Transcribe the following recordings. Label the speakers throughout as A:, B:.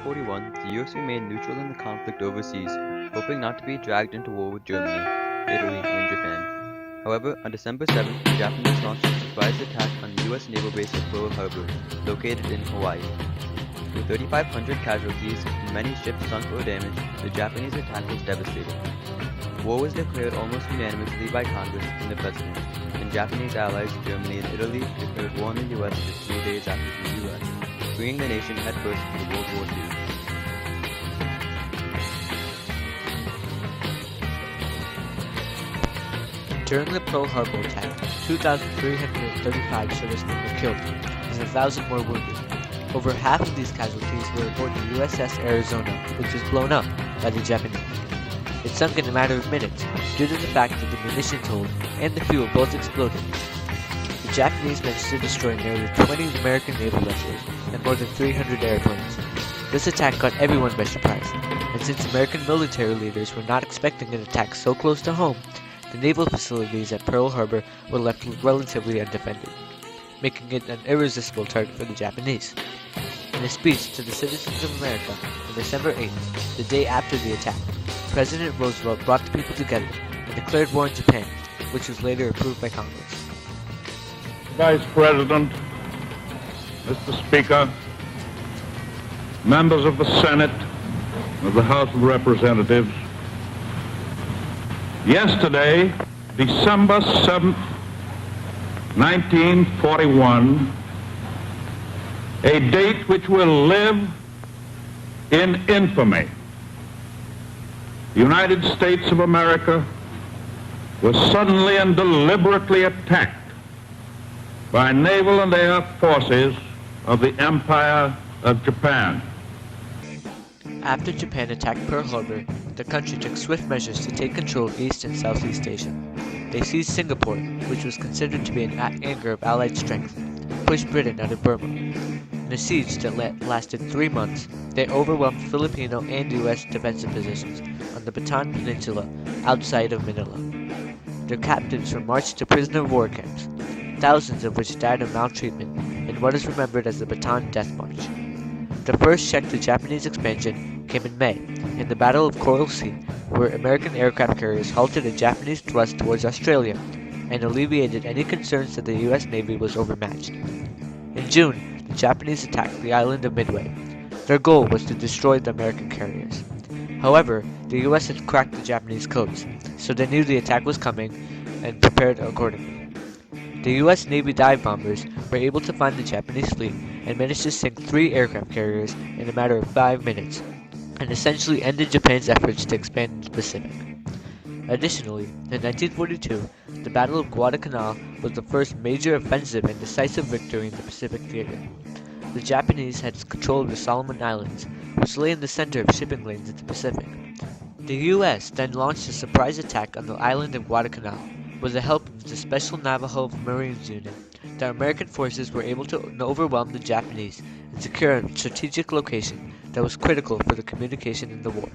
A: 1941, the US remained neutral in the conflict overseas, hoping not to be dragged into war with Germany, Italy, and Japan. However, on December 7th, the Japanese launched a surprise attack on the US naval base at Pearl Harbor, located in Hawaii. With 3,500 casualties and many ships sunk or damaged, the Japanese attack was devastating. War was declared almost unanimously by Congress and the President, and Japanese allies Germany and Italy declared war on the US just 3 days after the US, bringing the nation headfirst into World War II.
B: During the Pearl Harbor attack, 2,335 servicemen were killed and 1,000 more wounded. Over half of these casualties were aboard the USS Arizona, which was blown up by the Japanese. It sunk in a matter of minutes due to the fact that the munitions hold and the fuel both exploded. The Japanese managed to destroy nearly 20 American naval vessels and more than 300 airplanes. This attack caught everyone by surprise, and since American military leaders were not expecting an attack so close to home, the naval facilities at Pearl Harbor were left relatively undefended, making it an irresistible target for the Japanese. In a speech to the citizens of America on December 8th, the day after the attack, President Roosevelt brought the people together and declared war on Japan, which was later approved by Congress.
C: Vice President, Mr. Speaker, members of the Senate, of the House of Representatives, yesterday, December 7th, 1941, a date which will live in infamy. The United States of America was suddenly and deliberately attacked by naval and air forces of the Empire of Japan.
B: After Japan attacked Pearl Harbor, the country took swift measures to take control of East and Southeast Asia. They seized Singapore, which was considered to be an anchor of Allied strength, and pushed Britain out of Burma. In a siege that lasted 3 months, they overwhelmed Filipino and U.S. defensive positions on the Bataan Peninsula outside of Manila. Their captives were marched to prisoner of war camps, thousands of which died of maltreatment in what is remembered as the Bataan Death March. The first check to Japanese expansion came in May, in the Battle of Coral Sea, where American aircraft carriers halted a Japanese thrust towards Australia and alleviated any concerns that the U.S. Navy was overmatched. In June, the Japanese attacked the island of Midway. Their goal was to destroy the American carriers. However, the U.S. had cracked the Japanese codes, so they knew the attack was coming and prepared accordingly. The U.S. Navy dive bombers were able to find the Japanese fleet and managed to sink 3 aircraft carriers in a matter of 5 minutes, and essentially ended Japan's efforts to expand in the Pacific. Additionally, in 1942, the Battle of Guadalcanal was the first major offensive and decisive victory in the Pacific theater. The Japanese had control of the Solomon Islands, which lay in the center of shipping lanes in the Pacific. The U.S. then launched a surprise attack on the island of Guadalcanal. With the help of the Special Navajo Marines Unit, the American forces were able to overwhelm the Japanese and secure a strategic location that was critical for the communication in the war.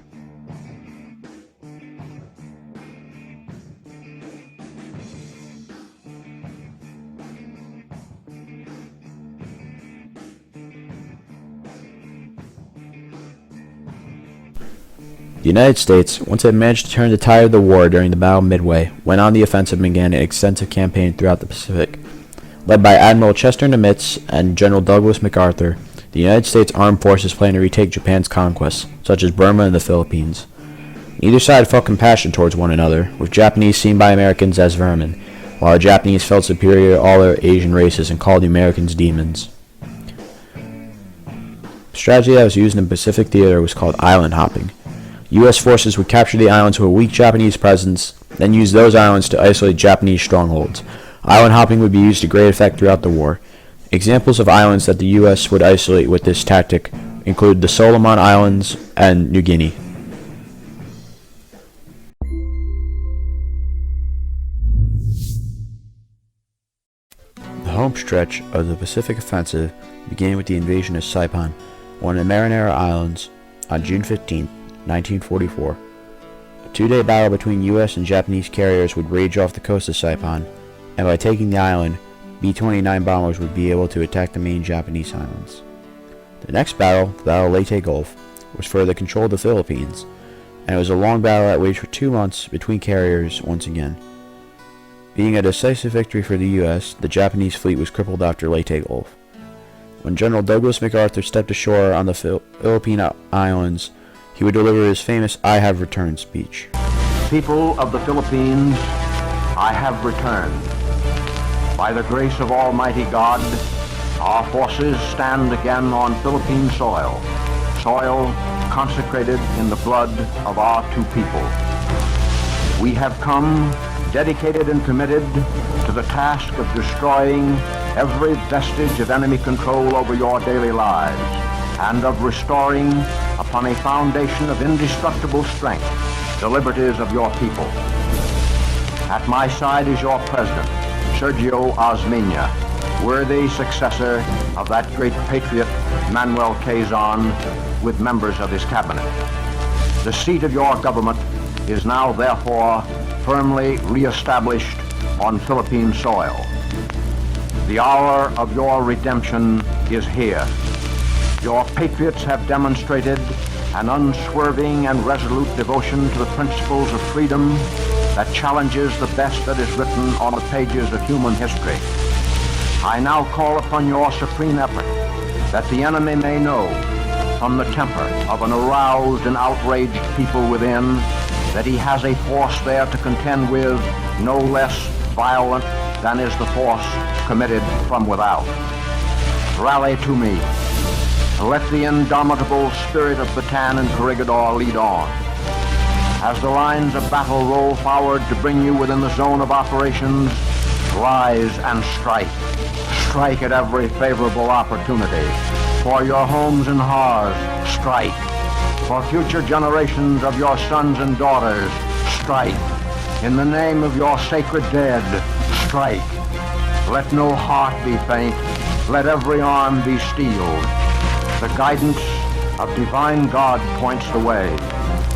D: The United States, once it had managed to turn the tide of the war during the Battle of Midway, went on the offensive and began an extensive campaign throughout the Pacific. Led by Admiral Chester Nimitz and General Douglas MacArthur, the United States Armed Forces planned to retake Japan's conquests, such as Burma and the Philippines. Neither side felt compassion towards one another, with Japanese seen by Americans as vermin, while the Japanese felt superior to all other Asian races and called the Americans demons. The strategy that was used in the Pacific theater was called island hopping. U.S. forces would capture the islands with a weak Japanese presence, then use those islands to isolate Japanese strongholds. Island hopping would be used to great effect throughout the war. Examples of islands that the U.S. would isolate with this tactic include the Solomon Islands and New Guinea. The home stretch of the Pacific offensive began with the invasion of Saipan, one of the Marinara Islands, on June 15, 1944. A 2-day battle between U.S. and Japanese carriers would rage off the coast of Saipan, and by taking the island, B-29 bombers would be able to attack the main Japanese islands. The next battle, the Battle of Leyte Gulf, was for the control of the Philippines, and it was a long battle that waged for 2 months between carriers once again. Being a decisive victory for the U.S., the Japanese fleet was crippled after Leyte Gulf. When General Douglas MacArthur stepped ashore on the Philippine Islands, he would deliver his famous "I have returned" speech.
E: People of the Philippines, I have returned. By the grace of Almighty God, our forces stand again on Philippine soil, soil consecrated in the blood of our two people. We have come dedicated and committed to the task of destroying every vestige of enemy control over your daily lives and of restoring upon a foundation of indestructible strength the liberties of your people. At my side is your president, Sergio Osmeña, worthy successor of that great patriot, Manuel Quezon, with members of his cabinet. The seat of your government is now therefore firmly re-established on Philippine soil. The hour of your redemption is here. Your patriots have demonstrated an unswerving and resolute devotion to the principles of freedom that challenges the best that is written on the pages of human history. I now call upon your supreme effort that the enemy may know from the temper of an aroused and outraged people within that he has a force there to contend with no less violent than is the force committed from without. Rally to me. Let the indomitable spirit of Bataan and Corregidor lead on. As the lines of battle roll forward to bring you within the zone of operations, rise and strike. Strike at every favorable opportunity. For your homes and hearths, strike. For future generations of your sons and daughters, strike. In the name of your sacred dead, strike. Let no heart be faint. Let every arm be steeled. The guidance of divine God points the way.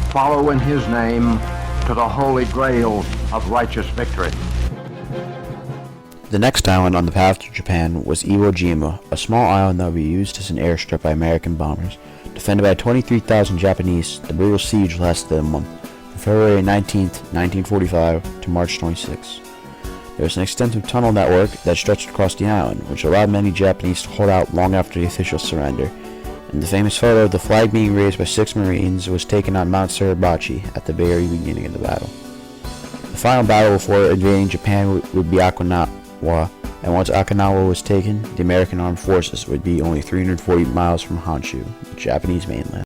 E: Follow in his name to the holy grail of righteous victory.
D: The next island on the path to Japan was Iwo Jima, a small island that would be used as an airstrip by American bombers. Defended by 23,000 Japanese, the brutal siege lasted a month, from February 19, 1945 to March 26. There was an extensive tunnel network that stretched across the island, which allowed many Japanese to hold out long after the official surrender, and the famous photo of the flag being raised by 6 Marines was taken on Mount Suribachi at the very beginning of the battle. The final battle before invading Japan would be Okinawa, and once Okinawa was taken, the American armed forces would be only 340 miles from Honshu, the Japanese mainland.